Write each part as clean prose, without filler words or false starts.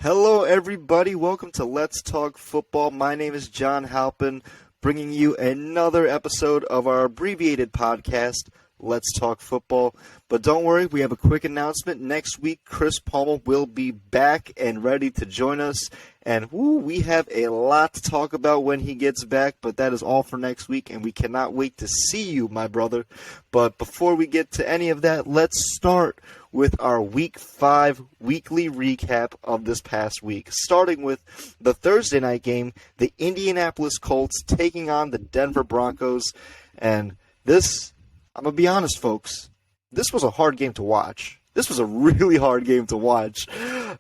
Hello, everybody. Welcome to Let's Talk Football. My name is John Halpin, bringing you another episode of our abbreviated podcast, Let's Talk Football. But don't worry, we have a quick announcement. Next week, Chris Palma will be back and ready to join us. And we have a lot to talk about when he gets back, but that is all for next week, and we cannot wait to see you, my brother. But before we get to any of that, let's start with our Week 5 weekly recap of this past week, starting with the Thursday night game, the Indianapolis Colts taking on the Denver Broncos. And this, I'm going to be honest, folks, this was a hard game to watch. This was a really hard game to watch.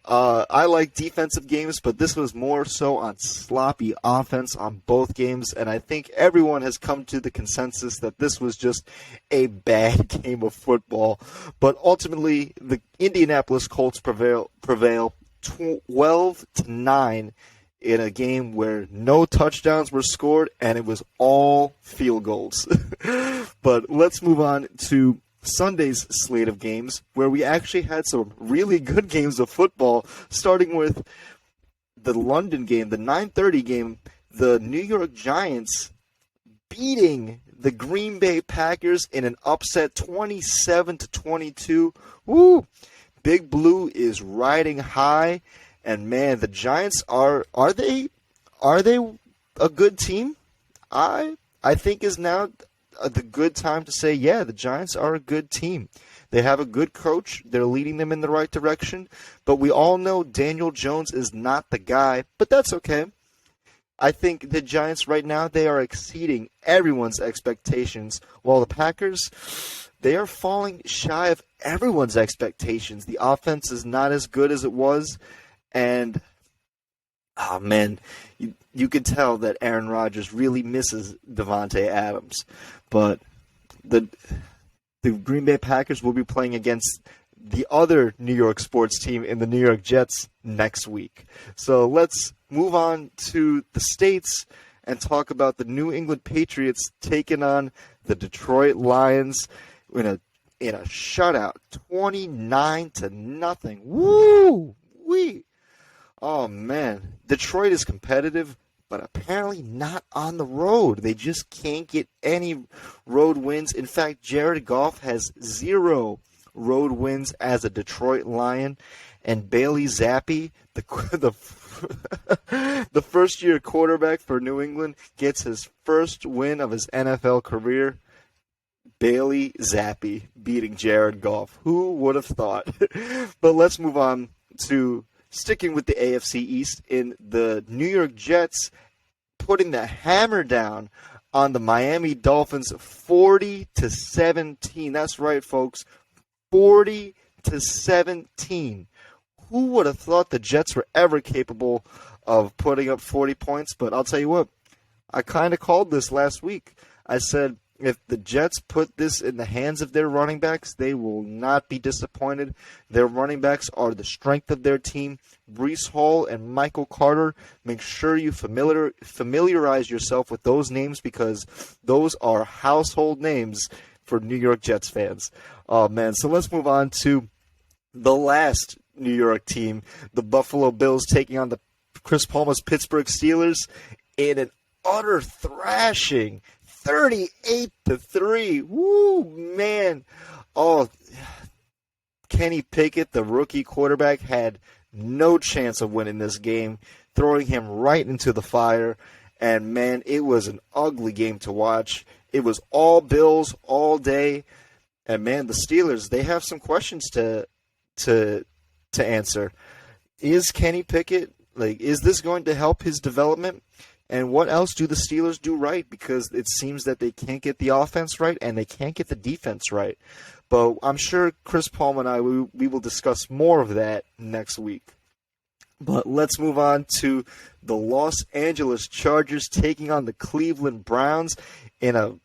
I like defensive games, but this was more so on sloppy offense on both games, and I think everyone has come to the consensus that this was just a bad game of football. But ultimately, the Indianapolis Colts prevail 12-9 in a game where no touchdowns were scored, and it was all field goals. But let's move on to Sunday's slate of games, where we actually had some really good games of football, starting with the London game, the 9:30 game, the New York Giants beating the Green Bay Packers in an upset 27-22. Woo! Big Blue is riding high, and man, the Giants are they a good team? I think is now the good time to say, yeah, the Giants are a good team. They have a good coach. They're leading them in the right direction. But we all know Daniel Jones is not the guy, but that's okay. I think the Giants right now, they are exceeding everyone's expectations, while the Packers, they are falling shy of everyone's expectations. The offense is not as good as it was, and oh man, you could tell that Aaron Rodgers really misses Devontae Adams. But the Green Bay Packers will be playing against the other New York sports team in the New York Jets next week. So let's move on to the States and talk about the New England Patriots taking on the Detroit Lions in a shutout, 29-0. Woo-wee! Oh, man. Detroit is competitive, but apparently not on the road. They just can't get any road wins. In fact, Jared Goff has 0 road wins as a Detroit Lion. And Bailey Zappi, the first-year quarterback for New England, gets his first win of his NFL career. Bailey Zappi beating Jared Goff. Who would have thought? But let's move on to sticking with the AFC East, in the New York Jets putting the hammer down on the Miami Dolphins 40-17. That's right, folks. 40-17. Who would have thought the Jets were ever capable of putting up 40 points? But I'll tell you what, I kind of called this last week. I said, if the Jets put this in the hands of their running backs, they will not be disappointed. Their running backs are the strength of their team. Breece Hall and Michael Carter, make sure you familiarize yourself with those names, because those are household names for New York Jets fans. Oh, man. So let's move on to the last New York team, the Buffalo Bills, taking on the Chris Palma's Pittsburgh Steelers in an utter thrashing. 38-3. Woo, man. Oh, Kenny Pickett, the rookie quarterback, had no chance of winning this game, throwing him right into the fire. And, man, it was an ugly game to watch. It was all Bills all day. And, man, the Steelers, they have some questions to answer. Is Kenny Pickett, is this going to help his development? And what else do the Steelers do right? Because it seems that they can't get the offense right and they can't get the defense right. But I'm sure Chris Palma and I, we will discuss more of that next week. But let's move on to the Los Angeles Chargers taking on the Cleveland Browns in a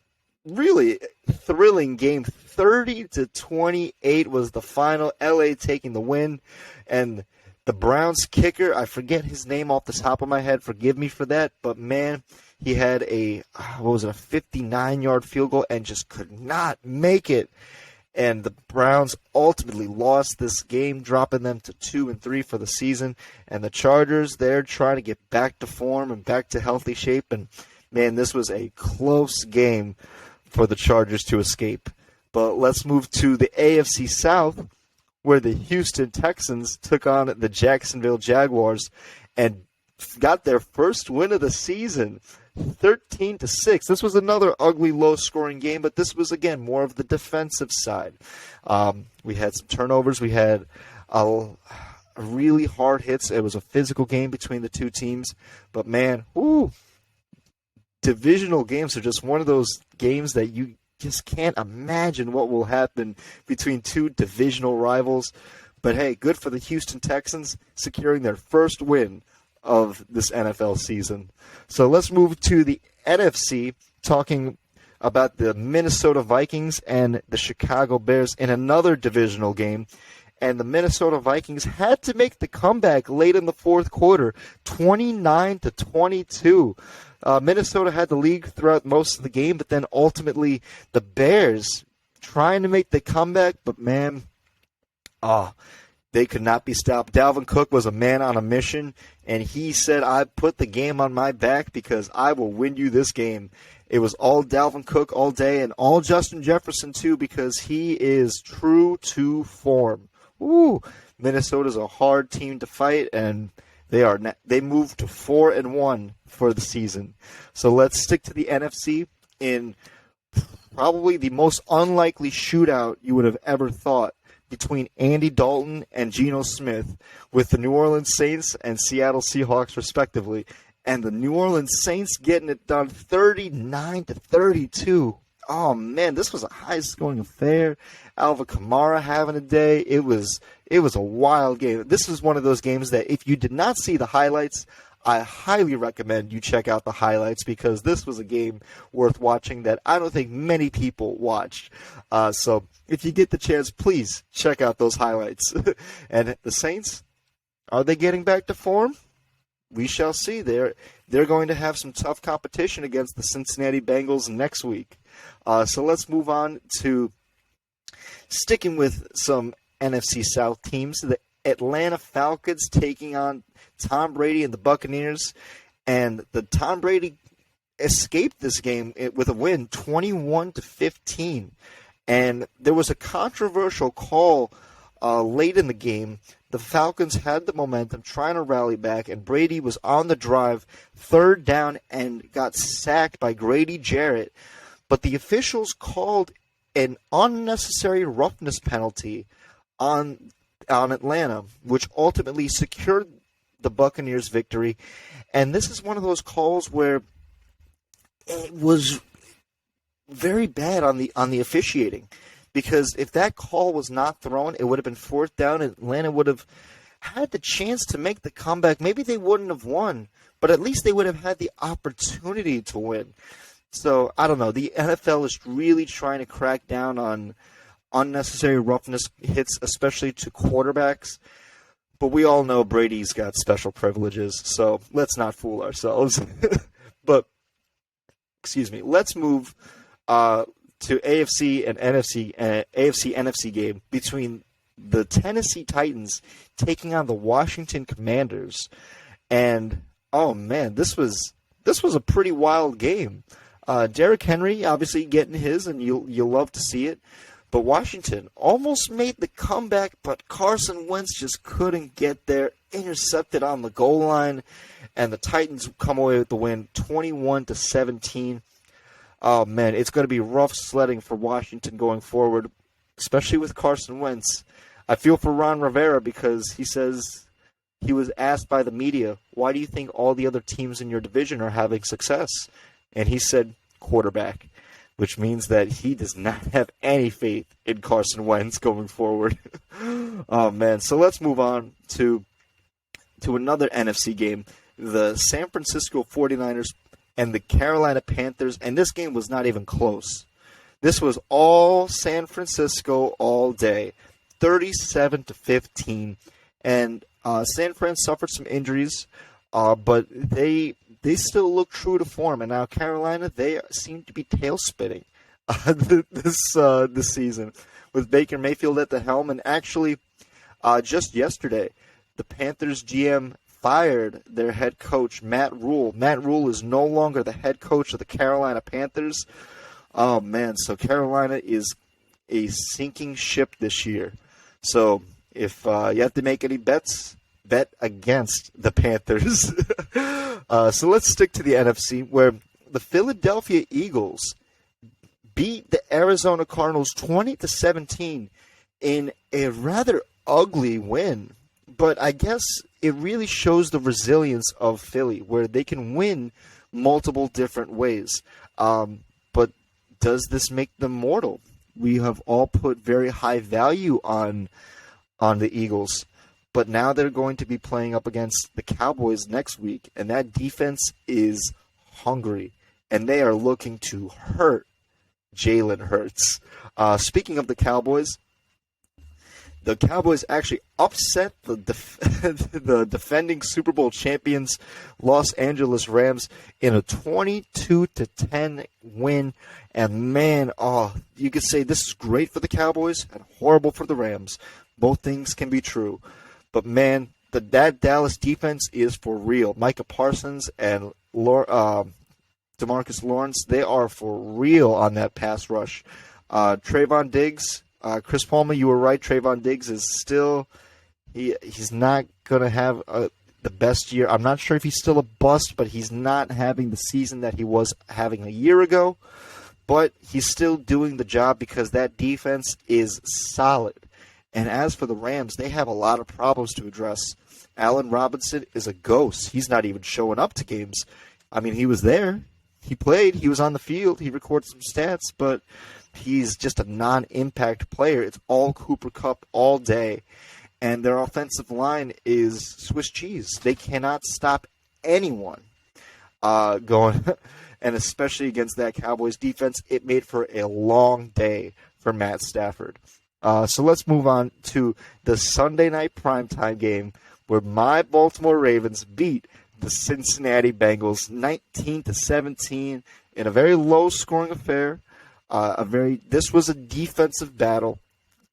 really thrilling game. 30-28 was the final. LA taking the win. And the Browns kicker, I forget his name off the top of my head. Forgive me for that. But, man, he had a 59-yard field goal and just could not make it. And the Browns ultimately lost this game, dropping them to 2-3 for the season. And the Chargers, they're trying to get back to form and back to healthy shape. And, man, this was a close game for the Chargers to escape. But let's move to the AFC South, where the Houston Texans took on the Jacksonville Jaguars and got their first win of the season, 13-6. This was another ugly, low-scoring game, but this was, again, more of the defensive side. We had some turnovers. We had really hard hits. It was a physical game between the two teams. But, man, divisional games are just one of those games that you just can't imagine what will happen between two divisional rivals. But, hey, good for the Houston Texans securing their first win of this NFL season. So let's move to the NFC, talking about the Minnesota Vikings and the Chicago Bears in another divisional game. And the Minnesota Vikings had to make the comeback late in the fourth quarter, 29-22. Minnesota had the lead throughout most of the game, but then ultimately the Bears trying to make the comeback, but man, they could not be stopped. Dalvin Cook was a man on a mission, and he said, I put the game on my back because I will win you this game. It was all Dalvin Cook all day, and all Justin Jefferson too, because he is true to form. Minnesota's a hard team to fight, and they moved to 4-1 for the season. So let's stick to the NFC in probably the most unlikely shootout you would have ever thought between Andy Dalton and Geno Smith, with the New Orleans Saints and Seattle Seahawks respectively. And the New Orleans Saints getting it done 39-32. Oh man, this was a high-scoring affair. Alvin Kamara having a day. It was a wild game. This is one of those games that if you did not see the highlights, I highly recommend you check out the highlights, because this was a game worth watching that I don't think many people watched. So if you get the chance, please check out those highlights. And the Saints, are they getting back to form? We shall see. They're going to have some tough competition against the Cincinnati Bengals next week. So let's move on to sticking with some NFC South teams. The Atlanta Falcons taking on Tom Brady and the Buccaneers. And the Tom Brady escaped this game with a win, 21-15. And there was a controversial call late in the game. The Falcons had the momentum, trying to rally back, and Brady was on the drive, third down, and got sacked by Grady Jarrett. But the officials called an unnecessary roughness penalty on Atlanta, which ultimately secured the Buccaneers' victory. And this is one of those calls where it was very bad on the officiating, because if that call was not thrown, it would have been fourth down, and Atlanta would have had the chance to make the comeback. Maybe they wouldn't have won, but at least they would have had the opportunity to win. So, I don't know. The NFL is really trying to crack down on unnecessary roughness hits, especially to quarterbacks. But we all know Brady's got special privileges, so let's not fool ourselves. But, let's move to AFC and NFC, AFC-NFC game between the Tennessee Titans taking on the Washington Commanders. And, oh man, this was a pretty wild game. Derrick Henry obviously getting his, and you'll love to see it. But Washington almost made the comeback, but Carson Wentz just couldn't get there. Intercepted on the goal line, and the Titans come away with the win, 21-17. Oh man, it's going to be rough sledding for Washington going forward, especially with Carson Wentz. I feel for Ron Rivera, because he says he was asked by the media, why do you think all the other teams in your division are having success? And he said, quarterback, which means that he does not have any faith in Carson Wentz going forward. Oh, man. So let's move on to another NFC game, the San Francisco 49ers and the Carolina Panthers, and this game was not even close. This was all San Francisco all day, 37-15. And San Fran suffered some injuries, but they still look true to form. And now Carolina, they seem to be tail spitting this season. with Baker Mayfield at the helm. And actually, just yesterday, the Panthers GM fired their head coach, Matt Rule. Matt Rule is no longer the head coach of the Carolina Panthers. Oh, man, so Carolina is a sinking ship this year. So if you have to make any bets, bet against the Panthers. So let's stick to the NFC, where the Philadelphia Eagles beat the Arizona Cardinals 20-17 in a rather ugly win. But I guess it really shows the resilience of Philly, where they can win multiple different ways. But does this make them mortal? We have all put very high value on the Eagles. But now they're going to be playing up against the Cowboys next week, and that defense is hungry, and they are looking to hurt Jalen Hurts. Speaking of the Cowboys actually upset the defending Super Bowl champions Los Angeles Rams in a 22-10 win. And man, you could say this is great for the Cowboys and horrible for the Rams. Both things can be true. But man, that Dallas defense is for real. Micah Parsons and DeMarcus Lawrence, they are for real on that pass rush. Trayvon Diggs, Chris Palma, you were right. Trayvon Diggs is still he's not going to have the best year. I'm not sure if he's still a bust, but he's not having the season that he was having a year ago. But he's still doing the job because that defense is solid. And as for the Rams, they have a lot of problems to address. Allen Robinson is a ghost. He's not even showing up to games. I mean, he was there. He played. He was on the field. He recorded some stats, but he's just a non-impact player. It's all Cooper Kupp all day. And their offensive line is Swiss cheese. They cannot stop anyone going. And especially against that Cowboys defense, it made for a long day for Matt Stafford. So let's move on to the Sunday night primetime game where my Baltimore Ravens beat the Cincinnati Bengals 19-17 in a very low-scoring affair. This was a defensive battle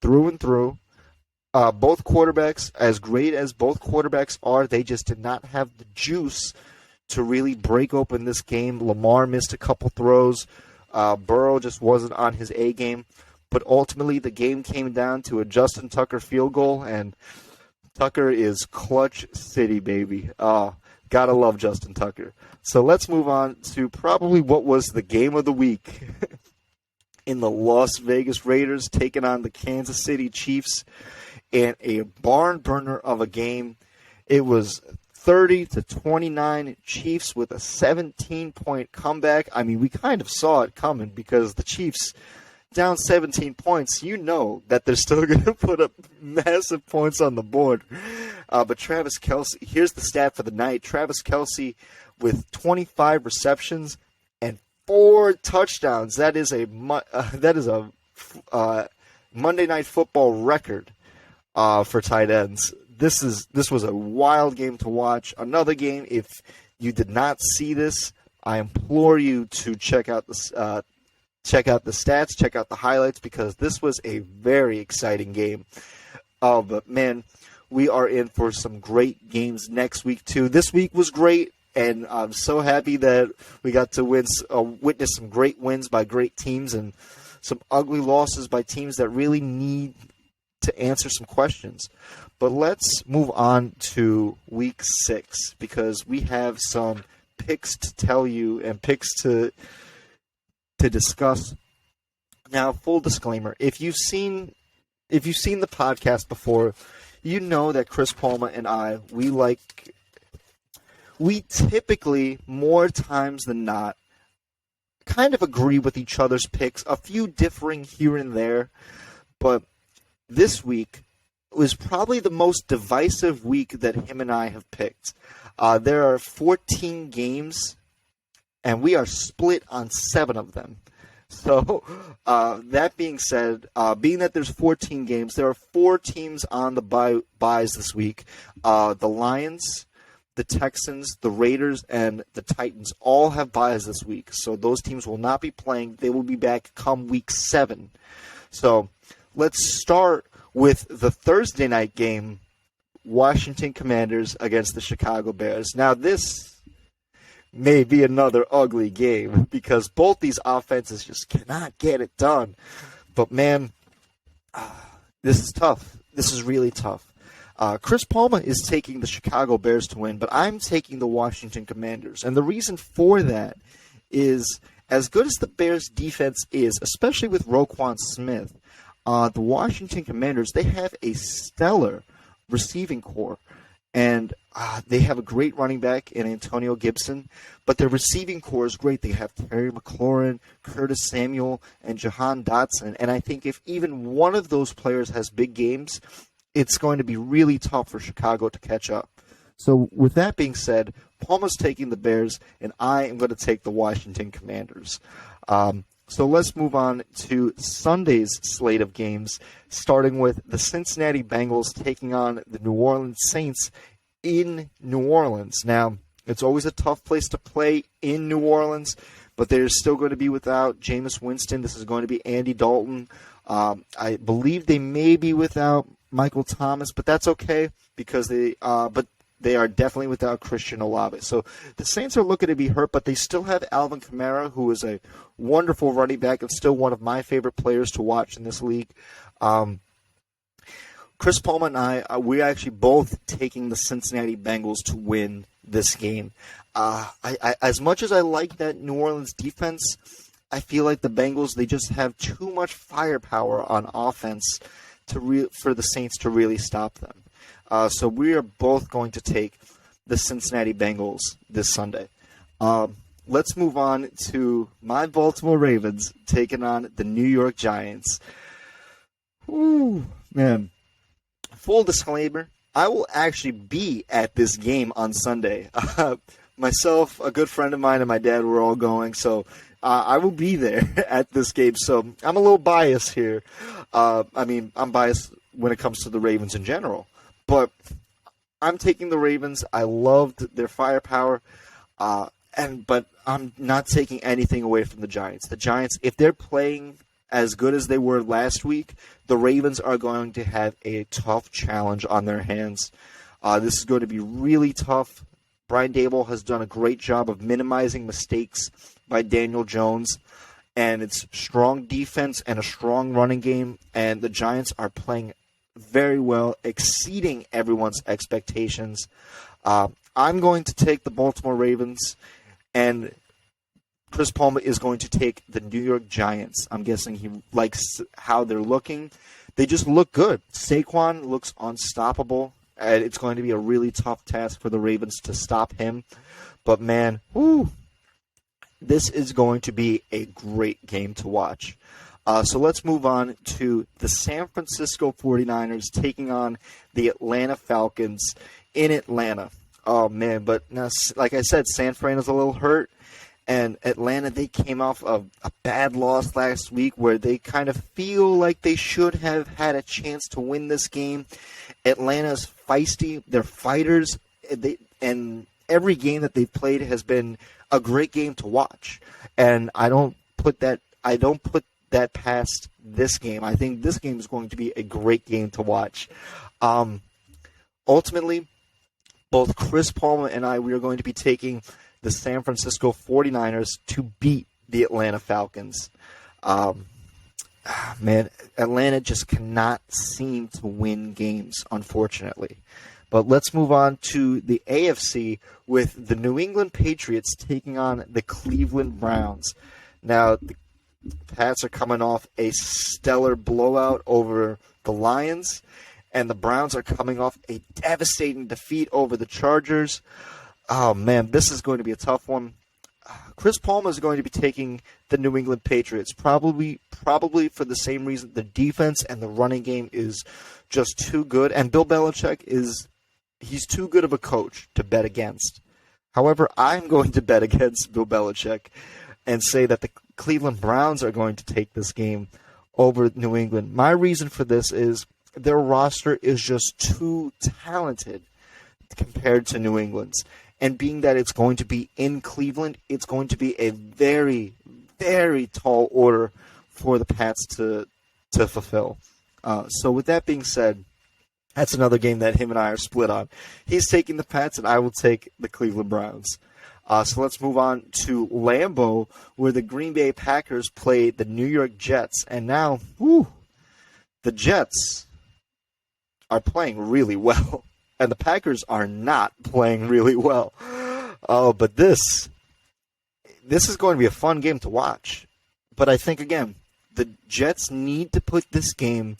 through and through. Both quarterbacks, as great as both quarterbacks are, they just did not have the juice to really break open this game. Lamar missed a couple throws. Burrow just wasn't on his A game. But ultimately, the game came down to a Justin Tucker field goal, and Tucker is clutch city, baby. Gotta love Justin Tucker. So let's move on to probably what was the game of the week in the Las Vegas Raiders taking on the Kansas City Chiefs in a barn burner of a game. It was 30-29 Chiefs with a 17-point comeback. I mean, we kind of saw it coming because the Chiefs down 17 points, you know that they're still going to put up massive points on the board. But Travis Kelce, here's the stat for the night. Travis Kelce with 25 receptions and 4 touchdowns. That is a Monday Night Football record for tight ends. This was a wild game to watch. Another game, if you did not see this, I implore you to check out the stats, check out the highlights, because this was a very exciting game. But, man, we are in for some great games next week, too. This week was great, and I'm so happy that we got to witness some great wins by great teams and some ugly losses by teams that really need to answer some questions. But let's move on to Week 6, because we have some picks to tell you and picks to discuss. Now, full disclaimer, if you've seen the podcast before, you know that Chris Palma and I, we typically, more times than not, kind of agree with each other's picks, a few differing here and there, but this week was probably the most divisive week that him and I have picked. There are 14 games, and we are split on 7 of them. So, that being said, being that there's 14 games, there are 4 teams on the buys this week. The Lions, the Texans, the Raiders, and the Titans all have buys this week. So those teams will not be playing. They will be back come Week 7. So let's start with the Thursday night game, Washington Commanders against the Chicago Bears. Now, this may be another ugly game because both these offenses just cannot get it done. But, man, this is tough. This is really tough. Chris Palma is taking the Chicago Bears to win, but I'm taking the Washington Commanders. And the reason for that is, as good as the Bears' defense is, especially with Roquan Smith, the Washington Commanders, they have a stellar receiving core. And they have a great running back in Antonio Gibson, but their receiving core is great. They have Terry McLaurin, Curtis Samuel, and Jahan Dotson. And I think if even one of those players has big games, it's going to be really tough for Chicago to catch up. So with that being said, Palma's taking the Bears, and I am going to take the Washington Commanders. So let's move on to Sunday's slate of games, starting with the Cincinnati Bengals taking on the New Orleans Saints in New Orleans. Now, it's always a tough place to play in New Orleans, but they're still going to be without Jameis Winston. This is going to be Andy Dalton. I believe they may be without Michael Thomas, but that's okay because they are definitely without Christian Olave. So the Saints are looking to be hurt, but they still have Alvin Kamara, who is a wonderful running back and still one of my favorite players to watch in this league. Chris Palma and I, we're actually both taking the Cincinnati Bengals to win this game. As much as I like that New Orleans defense, I feel like the Bengals, they just have too much firepower on offense for the Saints to really stop them. So we are both going to take the Cincinnati Bengals this Sunday. Let's move on to my Baltimore Ravens taking on the New York Giants. Ooh, man. Full disclaimer, I will actually be at this game on Sunday. Myself, a good friend of mine, and my dad were all going, so I will be there at this game. So I'm a little biased here. I'm biased when it comes to the Ravens in general. But I'm taking the Ravens. I loved their firepower, but I'm not taking anything away from the Giants. The Giants, if they're playing as good as they were last week, the Ravens are going to have a tough challenge on their hands. This is going to be really tough. Brian Daboll has done a great job of minimizing mistakes by Daniel Jones, and it's strong defense and a strong running game, and the Giants are playing very well, exceeding everyone's expectations. I'm going to take the Baltimore Ravens, and Chris Palma is going to take the New York Giants. I'm guessing he likes how they're looking. They just look good. Saquon looks unstoppable, and it's going to be a really tough task for the Ravens to stop him. But, man, this is going to be a great game to watch. So let's move on to the San Francisco 49ers taking on the Atlanta Falcons in Atlanta. Oh, man, but now, like I said, San Fran is a little hurt. And Atlanta, they came off of a bad loss last week where they kind of feel like they should have had a chance to win this game. Atlanta's feisty. They're fighters. And every game that they've played has been a great game to watch. And I don't put that past this game. I think this game is going to be a great game to watch. Ultimately, both Chris Palma and we are going to be taking the San Francisco 49ers to beat the Atlanta Falcons. Man, Atlanta just cannot seem to win games, unfortunately. But let's move on to the AFC with the New England Patriots taking on the Cleveland Browns. Now, the Pats are coming off a stellar blowout over the Lions, and the Browns are coming off a devastating defeat over the Chargers. Oh, man, this is going to be a tough one. Chris Palma is going to be taking the New England Patriots, probably for the same reason. The defense and the running game is just too good, and Bill Belichick he's too good of a coach to bet against. However, I'm going to bet against Bill Belichick and say that the Cleveland Browns are going to take this game over New England. My reason for this is their roster is just too talented compared to New England's. And being that it's going to be in Cleveland, it's going to be a very, very tall order for the Pats to fulfill. So with that being said, that's another game that him and I are split on. He's taking the Pats, and I will take the Cleveland Browns. So let's move on to Lambeau, where the Green Bay Packers play the New York Jets. And now, the Jets are playing really well, and the Packers are not playing really well. But this is going to be a fun game to watch. But I think, again, the Jets need to put this game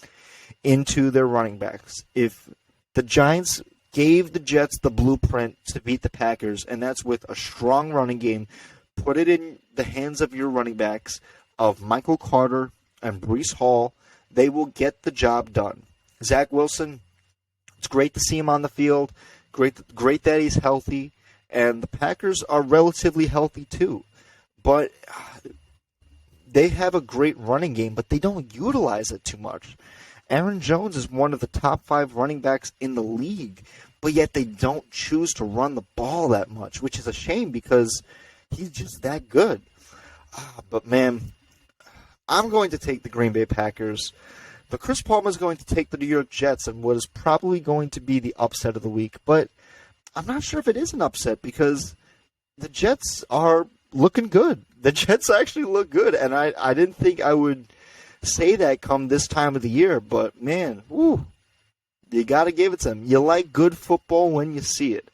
into their running backs. If the Giants gave the Jets the blueprint to beat the Packers, and that's with a strong running game, put it in the hands of your running backs of Michael Carter and Breece Hall, they will get the job done. Zach Wilson, it's great to see him on the field. Great that he's healthy. And the Packers are relatively healthy too. But they have a great running game, but they don't utilize it too much. Aaron Jones is one of the top 5 running backs in the league, but yet they don't choose to run the ball that much, which is a shame because he's just that good. But man, I'm going to take the Green Bay Packers. But Chris Palma is going to take the New York Jets in what is probably going to be the upset of the week. But I'm not sure if it is an upset because the Jets are looking good. The Jets actually look good, and I didn't think I would say that come this time of the year. But, man, you got to give it to them. You like good football when you see it.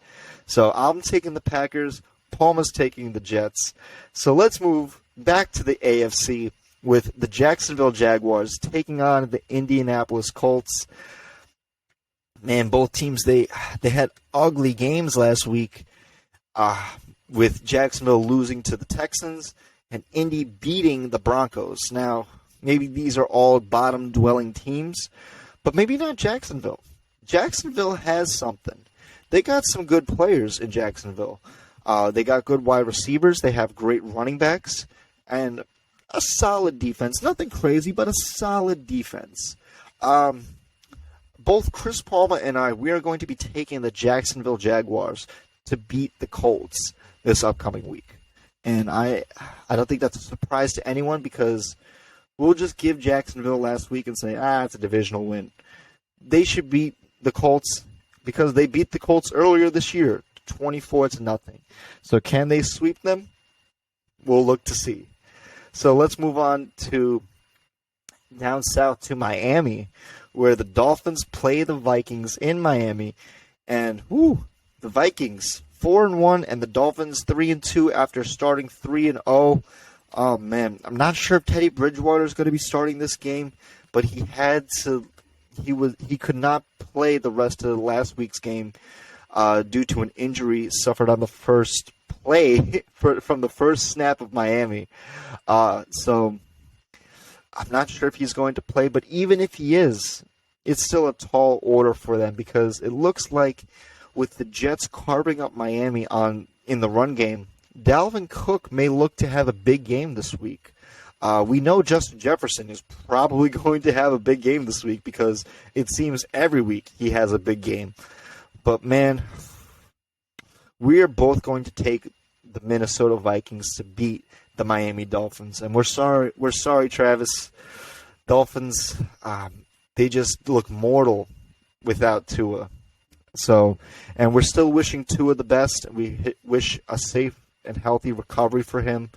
So I'm taking the Packers. Palma's taking the Jets. So let's move back to the AFC. With the Jacksonville Jaguars taking on the Indianapolis Colts. Man, both teams, they had ugly games last week, with Jacksonville losing to the Texans and Indy beating the Broncos. Now, maybe these are all bottom-dwelling teams, but maybe not Jacksonville. Jacksonville has something. They got some good players in Jacksonville. They got good wide receivers. They have great running backs. And a solid defense. Nothing crazy, but a solid defense. Both Chris Palma and I, we are going to be taking the Jacksonville Jaguars to beat the Colts this upcoming week. And I don't think that's a surprise to anyone because we'll just give Jacksonville last week and say, it's a divisional win. They should beat the Colts because they beat the Colts earlier this year, 24-0. So can they sweep them? We'll look to see. So let's move on to down south to Miami, where the Dolphins play the Vikings in Miami. And, the Vikings, 4-1, and the Dolphins 3-2 after starting 3-0. Oh, man, I'm not sure if Teddy Bridgewater is going to be starting this game, but he could not play the rest of last week's game due to an injury suffered on the first play from the first snap of Miami. So I'm not sure if he's going to play, but even if he is, it's still a tall order for them because it looks like with the Jets carving up Miami in the run game, Dalvin Cook may look to have a big game this week. We know Justin Jefferson is probably going to have a big game this week because it seems every week he has a big game. But man, we are both going to take the Minnesota Vikings to beat the Miami Dolphins. And we're sorry, Travis. Dolphins, they just look mortal without Tua. So, and we're still wishing Tua the best. We wish a safe and healthy recovery for him.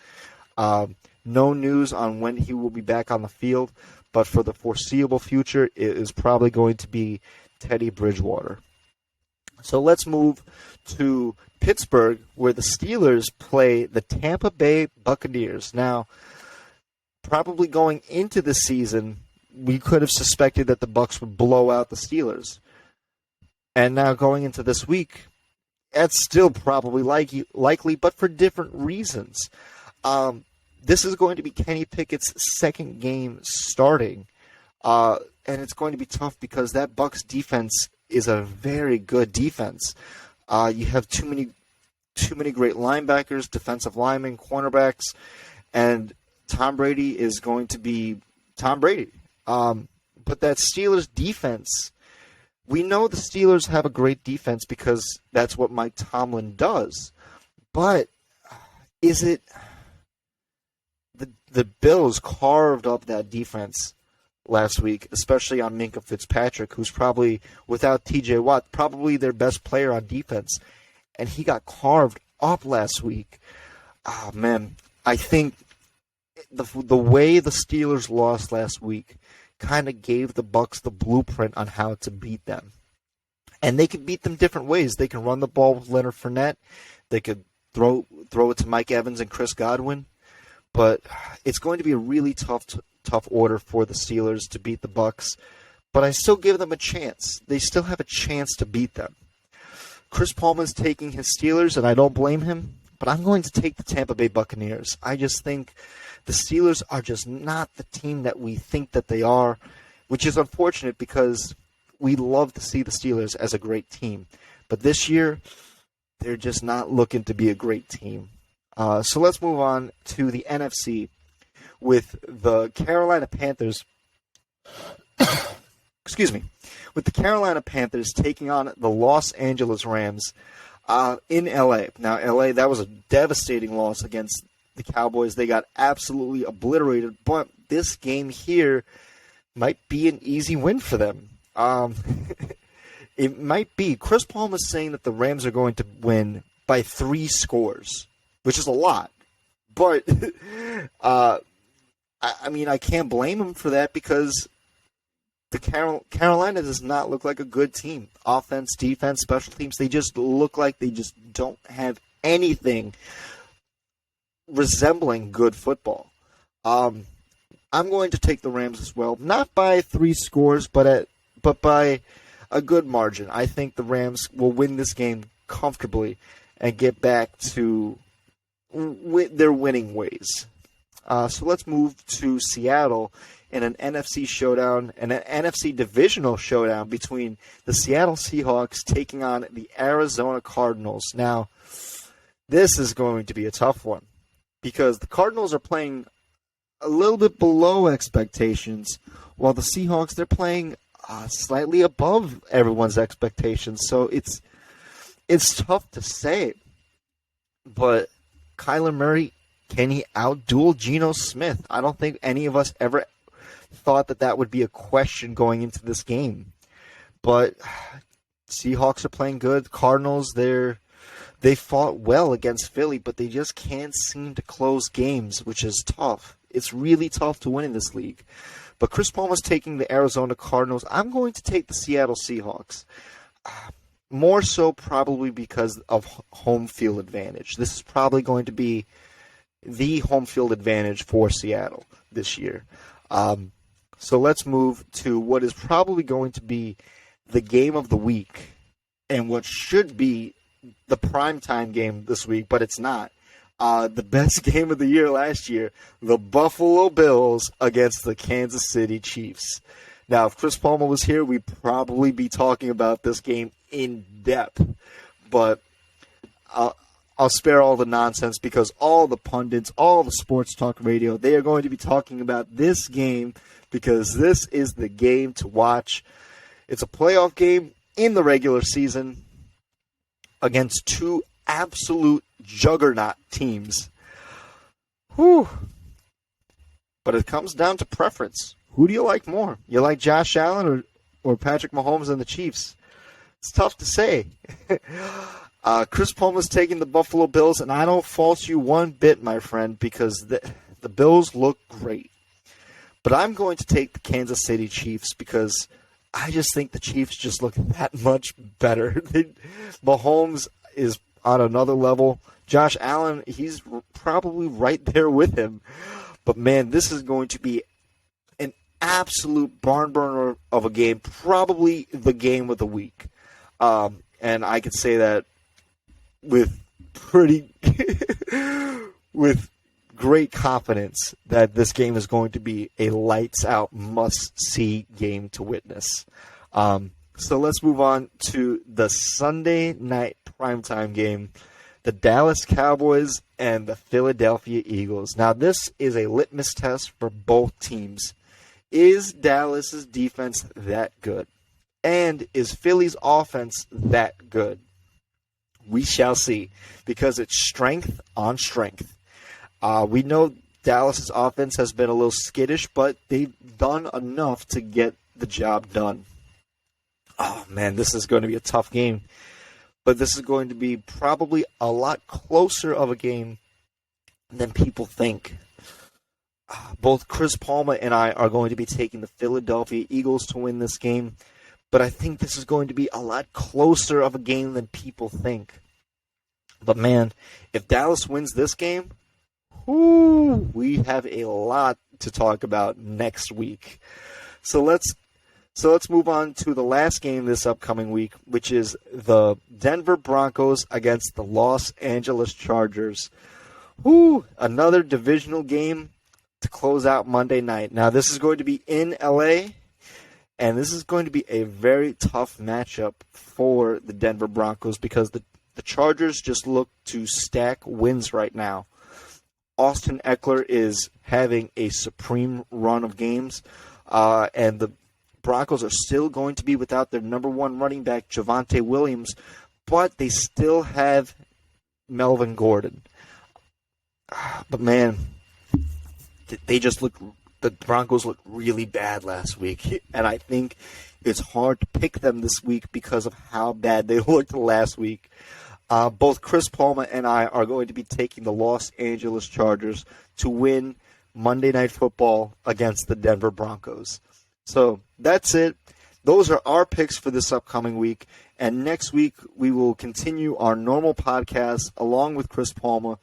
No news on when he will be back on the field, but for the foreseeable future, it is probably going to be Teddy Bridgewater. So let's move to Pittsburgh, where the Steelers play the Tampa Bay Buccaneers. Now, probably going into the season, we could have suspected that the Bucs would blow out the Steelers. And now going into this week, that's still probably likely, but for different reasons. This is going to be Kenny Pickett's second game starting, and it's going to be tough because that Bucs defense is a very good defense. You have too many great linebackers, defensive linemen, cornerbacks, and Tom Brady is going to be Tom Brady. But that Steelers defense, we know the Steelers have a great defense because that's what Mike Tomlin does. But is it the Bills carved up that defense last week, especially on Minkah Fitzpatrick, who's probably, without TJ Watt, probably their best player on defense. And he got carved up last week. Oh, man. I think the way the Steelers lost last week kind of gave the Bucs the blueprint on how to beat them. And they could beat them different ways. They can run the ball with Leonard Fournette. They could throw it to Mike Evans and Chris Godwin. But it's going to be a really tough order for the Steelers to beat the Bucs. But I still give them a chance. They still have a chance to beat them. Chris Palma is taking his Steelers, and I don't blame him. But I'm going to take the Tampa Bay Buccaneers. I just think the Steelers are just not the team that we think that they are, which is unfortunate because we love to see the Steelers as a great team. But this year, they're just not looking to be a great team. So let's move on to the NFC with the Carolina Panthers. Excuse me. With the Carolina Panthers taking on the Los Angeles Rams in L.A. Now, L.A., that was a devastating loss against the Cowboys. They got absolutely obliterated. But this game here might be an easy win for them. It might be. Chris Palma is saying that the Rams are going to win by 3 scores, which is a lot. But, I mean, I can't blame him for that because the Carolina does not look like a good team. Offense, defense, special teams, they just look like they just don't have anything resembling good football. I'm going to take the Rams as well. Not by 3 scores, but by a good margin. I think the Rams will win this game comfortably and get back to their winning ways. So let's move to Seattle in an NFC showdown, and an NFC divisional showdown between the Seattle Seahawks taking on the Arizona Cardinals. Now, this is going to be a tough one because the Cardinals are playing a little bit below expectations, while the Seahawks, they're playing slightly above everyone's expectations. So it's tough to say. But Kyler Murray, can he outduel Geno Smith? I don't think any of us ever thought that would be a question going into this game. But Seahawks are playing good. Cardinals, they fought well against Philly, but they just can't seem to close games, which is tough. It's really tough to win in this league. But Chris Palma's taking the Arizona Cardinals. I'm going to take the Seattle Seahawks. More so probably because of home field advantage. This is probably going to be the home field advantage for Seattle this year. So let's move to what is probably going to be the game of the week and what should be the primetime game this week, but it's not. The best game of the year last year, the Buffalo Bills against the Kansas City Chiefs. Now, if Chris Palma was here, we'd probably be talking about this game in depth. But I'll spare all the nonsense because all the pundits, all the sports talk radio, they are going to be talking about this game because this is the game to watch. It's a playoff game in the regular season against 2 absolute juggernaut teams. Whew. But it comes down to preference. Who do you like more? You like Josh Allen or Patrick Mahomes and the Chiefs? It's tough to say. Chris Palma's taking the Buffalo Bills, and I don't fault you one bit, my friend, because the Bills look great. But I'm going to take the Kansas City Chiefs because I just think the Chiefs just look that much better. Mahomes is on another level. Josh Allen, he's probably right there with him. But, man, this is going to be an absolute barn burner of a game, probably the game of the week. And I could say that with with great confidence that this game is going to be a lights-out, must-see game to witness. So let's move on to the Sunday night primetime game, the Dallas Cowboys and the Philadelphia Eagles. Now, this is a litmus test for both teams. Is Dallas's defense that good? And is Philly's offense that good? We shall see, because it's strength on strength. We know Dallas's offense has been a little skittish, but they've done enough to get the job done. Oh, man, this is going to be a tough game. But this is going to be probably a lot closer of a game than people think. Both Chris Palma and I are going to be taking the Philadelphia Eagles to win this game. But I think this is going to be a lot closer of a game than people think. But, man, if Dallas wins this game, we have a lot to talk about next week. So let's move on to the last game this upcoming week, which is the Denver Broncos against the Los Angeles Chargers. Another divisional game to close out Monday night. Now, this is going to be in LA, and this is going to be a very tough matchup for the Denver Broncos because the Chargers just look to stack wins right now. Austin Eckler is having a supreme run of games, and the Broncos are still going to be without their number one running back, Javonte Williams, but they still have Melvin Gordon. But, man, the Broncos looked really bad last week, and I think it's hard to pick them this week because of how bad they looked last week. Both Chris Palma and I are going to be taking the Los Angeles Chargers to win Monday Night Football against the Denver Broncos. So that's it. Those are our picks for this upcoming week. And next week, we will continue our normal podcast along with Chris Palma.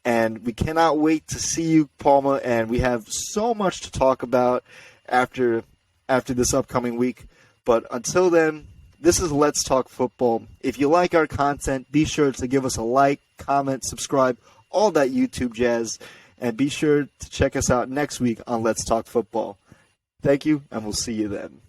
And we cannot wait to see you, Palma. And we have so much to talk about after this upcoming week. But until then, this is Let's Talk Football. If you like our content, be sure to give us a like, comment, subscribe, all that YouTube jazz. And be sure to check us out next week on Let's Talk Football. Thank you, and we'll see you then.